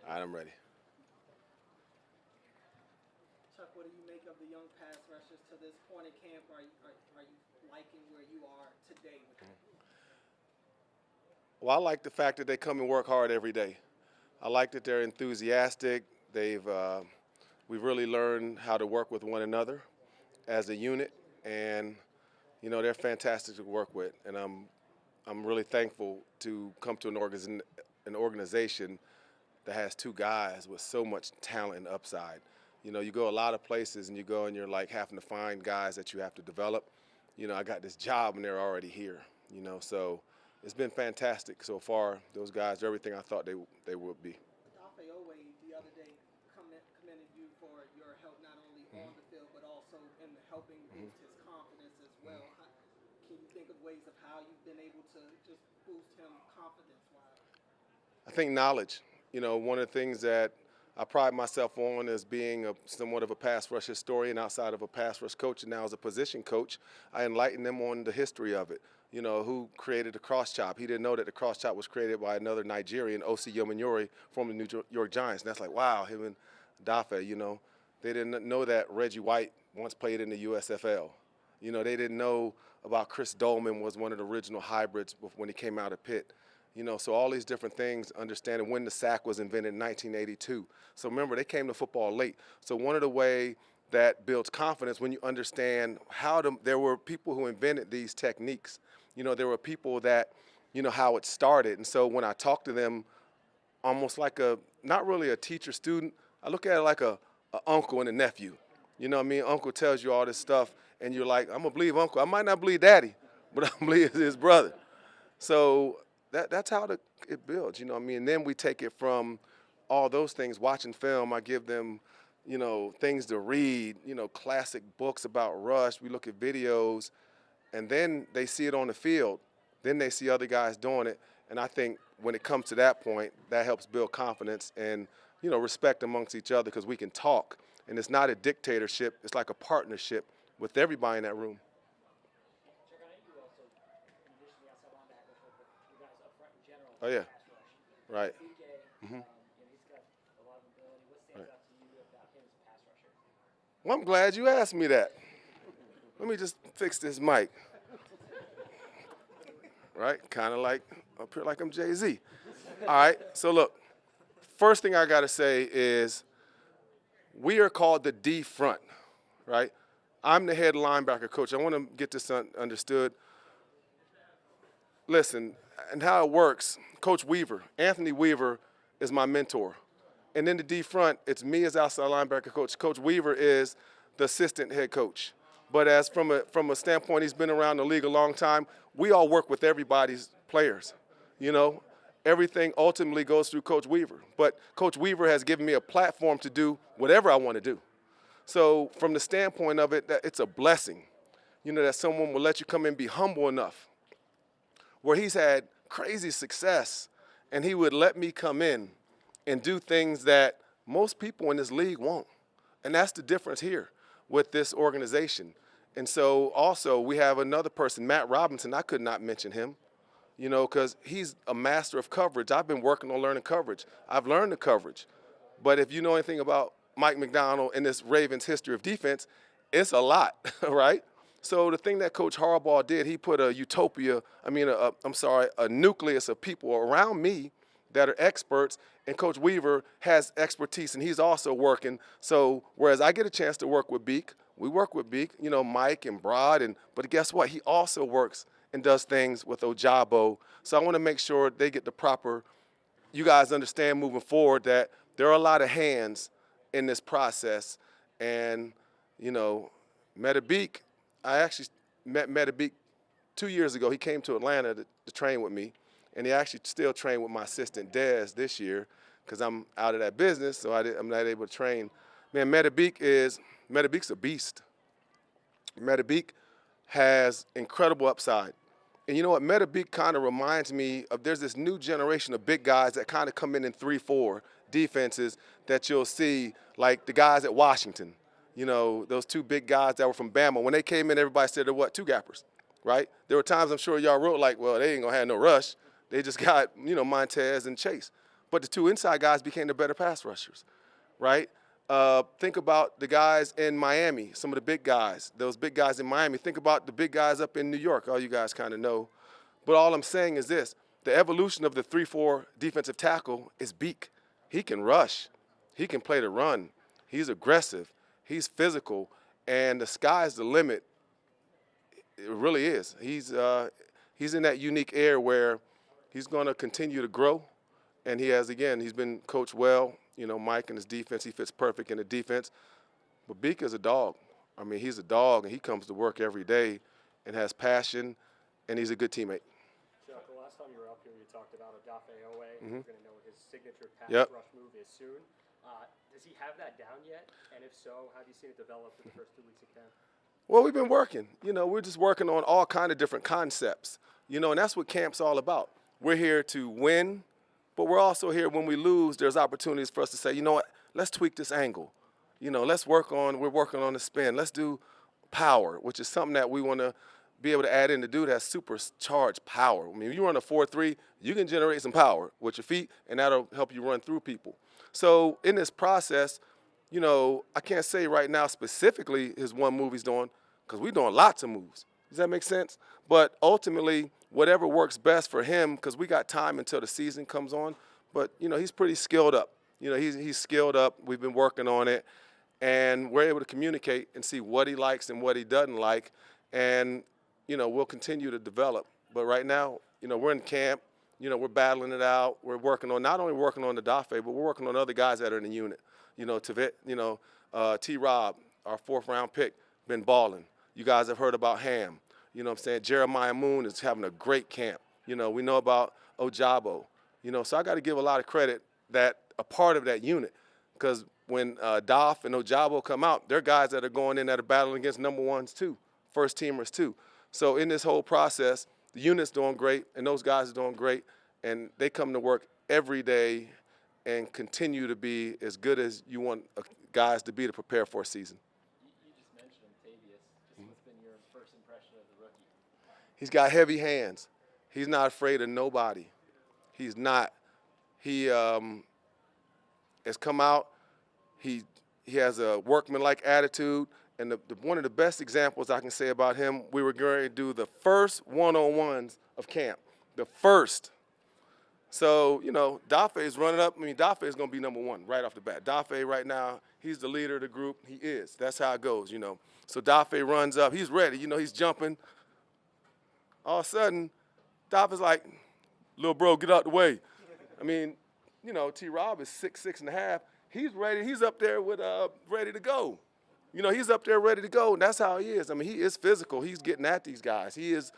All right, I'm ready. Chuck, what do you make of the young pass rushers to this point in camp? Are you liking where you are today with them? Well, I like the fact that they come and work hard every day. I like that they're enthusiastic. We've really learned how to work with one another as a unit, and they're fantastic to work with. And I'm really thankful to come to an organization that has two guys with so much talent and upside. You go a lot of places and you go and you're like having to find guys that you have to develop. I got this job and they're already here. So it's been fantastic so far. Those guys are everything I thought they would be. Dafe Owe the other day commended you for your help not only on the field but also in helping boost his confidence as well. Can you think of ways of how you've been able to just boost him confidence-wise? I think knowledge. One of the things that I pride myself on is being somewhat of a pass rush historian outside of a pass rush coach, and now as a position coach, I enlighten them on the history of it. Who created the cross chop. He didn't know that the cross chop was created by another Nigerian, O.C. Yomiuri, from the New York Giants. And that's like, wow, him and Dafe, They didn't know that Reggie White once played in the USFL. They didn't know about Chris Dolman was one of the original hybrids when he came out of Pitt. So all these different things, understanding when the sack was invented in 1982. So remember, they came to football late. So one of the way that builds confidence when you understand there were people who invented these techniques. There were people that, how it started. And so when I talk to them, almost like not really a teacher-student, I look at it like a uncle and a nephew. You know what I mean? Uncle tells you all this stuff, and you're like, I'm going to believe Uncle. I might not believe Daddy, but I believe his brother. So that's how it builds, you know what I mean? And then we take it from all those things, watching film. I give them, things to read, classic books about Rush. We look at videos, and then they see it on the field. Then they see other guys doing it. And I think when it comes to that point, that helps build confidence and, respect amongst each other because we can talk. And it's not a dictatorship. It's like a partnership with everybody in that room. Chuck, I know you also, in addition to the outside linebackers, work with the guys up front in general. Oh, yeah. Pass rush. Right. BK, Mm-hmm. he's got a lot of ability. What stands Right. out to you about him as a pass rusher? Well, I'm glad you asked me that. Let me just fix this mic. Right? Kind of like up here like I'm Jay-Z. All right, so look, first thing I got to say is we are called the D front, right? I'm the head linebacker coach. I want to get this understood. Listen, and how it works, Coach Weaver, Anthony Weaver is my mentor. And then the D front, it's me as outside linebacker coach. Coach Weaver is the assistant head coach. But as from a standpoint, he's been around the league a long time. We all work with everybody's players. Everything ultimately goes through Coach Weaver. But Coach Weaver has given me a platform to do whatever I want to do. So from the standpoint of it, it's a blessing, that someone will let you come in and be humble enough where he's had crazy success, and he would let me come in and do things that most people in this league won't. And that's the difference here with this organization. And so also we have another person, Matt Robinson. I could not mention him, because he's a master of coverage. I've been working on learning coverage. I've learned the coverage. But if you know anything about Mike McDonald and this Ravens history of defense, it's a lot, right? So the thing that Coach Harbaugh did, he put a nucleus of people around me that are experts, and Coach Weaver has expertise, and he's also working. So whereas I get a chance to work with Beak, we work with Beak, Mike and Broad, but guess what? He also works and does things with Ojabo. So I want to make sure they get the proper, you guys understand moving forward that there are a lot of hands in this process. And, Metabeek, I actually met Metabeek 2 years ago. He came to Atlanta to train with me, and he actually still trained with my assistant Dez this year because I'm out of that business, so I'm not able to train. Man, Metabeek's a beast. Metabeek has incredible upside. And you know what? Metabeek kind of reminds me of there's this new generation of big guys that kind of come in 3-4 defenses that you'll see, like the guys at Washington. Those two big guys that were from Bama. When they came in, everybody said they're what? Two gappers, right? There were times I'm sure y'all wrote like, well, they ain't going to have no rush. They just got, Montez and Chase. but the two inside guys became the better pass rushers, right? Think about the guys in Miami, some of the big guys, those big guys in Miami. Think about the big guys up in New York. All you guys kind of know. But all I'm saying is this: the evolution of the 3-4 defensive tackle is Beak. He can rush. He can play the run. He's aggressive. He's physical. And the sky's the limit. It really is. He's in that unique air where he's going to continue to grow. And he's been coached well. You know, Mike and his defense, he fits perfect in the defense. But Beak is a dog. I mean, he's a dog, and he comes to work every day and has passion, and he's a good teammate. Chuck, the last time you were up here, you talked about Odafe Owe. Mm-hmm. We're going to know what his signature pass Yep. rush move is soon. Does he have that down yet? And if so, how do you see it develop in the first 2 weeks of camp? Well, we've been working. You know, we're just working on all kind of different concepts. You know, and that's what camp's all about. We're here to win, but we're also here when we lose, there's opportunities for us to say, you know what, let's tweak this angle. You know, we're working on the spin. Let's do power, which is something that we want to be able to add in to do that supercharged power. I mean, if you run a 4-3, you can generate some power with your feet, and that'll help you run through people. So in this process, you know, I can't say right now specifically his one move he's doing, because we're doing lots of moves. Does that make sense? But ultimately, whatever works best for him, because we got time until the season comes on. But, you know, he's pretty skilled up. You know, he's skilled up. We've been working on it. And we're able to communicate and see what he likes and what he doesn't like. And, you know, we'll continue to develop. But right now, you know, we're in camp. You know, we're battling it out. We're working on, not only working on the Dafe, but we're working on other guys that are in the unit. You know, T-Rob, our 4th-round pick, been balling. You guys have heard about Ham. You know what I'm saying? Jeremiah Moon is having a great camp. You know, we know about Ojabo. You know, so I got to give a lot of credit that a part of that unit. Because when Doff and Ojabo come out, they're guys that are going in that are battling against number ones too, first teamers too. So in this whole process, the unit's doing great, and those guys are doing great, and they come to work every day and continue to be as good as you want guys to be to prepare for a season. You just mentioned Tavius. What's been your first impression of the rookie? He's got heavy hands. He's not afraid of nobody. He's not. He has come out. He has a workmanlike attitude. And one of the best examples I can say about him, we were going to do the first one-on-ones of camp. The first. So, you know, Dafe is running up. I mean, Dafe is going to be number one right off the bat. Dafe right now, he's the leader of the group. He is. That's how it goes, you know. So Dafe runs up. He's ready. You know, he's jumping. All of a sudden, Dafe's like, little bro, get out the way. I mean, you know, T-Rob is 6'6.5". He's ready. He's up there with ready to go. You know, he's up there ready to go, and that's how he is. I mean, he is physical. He's getting at these guys. He is,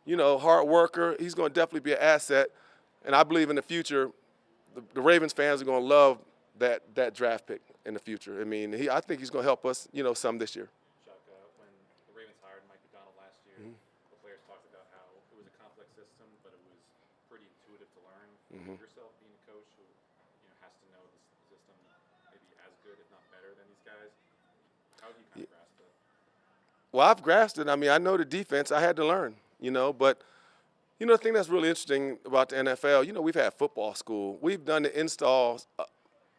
you know, hard worker. He's going to definitely be an asset. And I believe in the future, the Ravens fans are going to love that draft pick in the future. I mean, I think he's going to help us, you know, some this year. Chuck, when the Ravens hired Mike McDonald last year, the players talked about how it was a complex system, but it was pretty intuitive to learn. Yourself being a coach who, you know, has to know this system maybe as good, if not better, than these guys, how have you kind of grasped it? Well, I've grasped it. I mean, I know the defense. I had to learn, you know, but you know, the thing that's really interesting about the NFL, you know, we've had football school. We've done the installs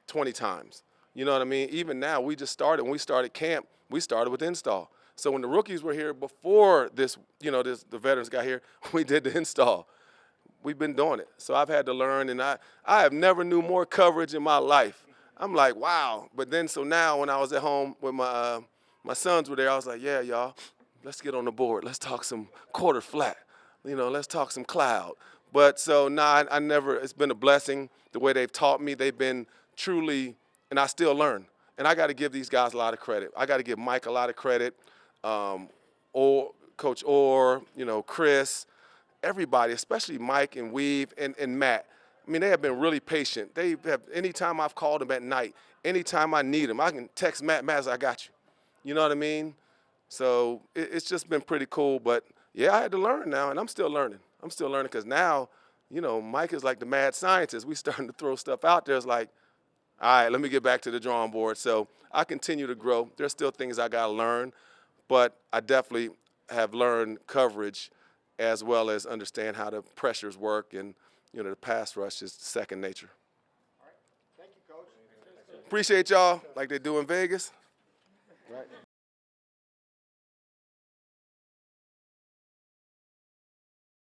20 times. You know what I mean? Even now, we just started. When we started camp, we started with install. So when the rookies were here before this, you know, the veterans got here, we did the install. We've been doing it. So I've had to learn, and I have never knew more coverage in my life. I'm like, wow. But then, so now when I was at home with my sons were there, I was like, yeah, y'all, let's get on the board. Let's talk some quarter flat. You know, let's talk some cloud. But so, I never, it's been a blessing the way they've taught me. They've been truly, and I still learn. And I got to give these guys a lot of credit. I got to give Mike a lot of credit, or Coach Orr, you know, Chris, everybody, especially Mike and Weave and Matt. I mean, they have been really patient. They have, anytime I've called them at night, anytime I need them, I can text Matt, I got you. You know what I mean? So it's just been pretty cool. But, yeah, I had to learn now, and I'm still learning. I'm still learning because now, you know, Mike is like the mad scientist. We starting to throw stuff out there. It's like, all right, let me get back to the drawing board. So I continue to grow. There's still things I got to learn, but I definitely have learned coverage as well as understand how the pressures work, and, you know, the pass rush is second nature. Appreciate y'all like they do in Vegas.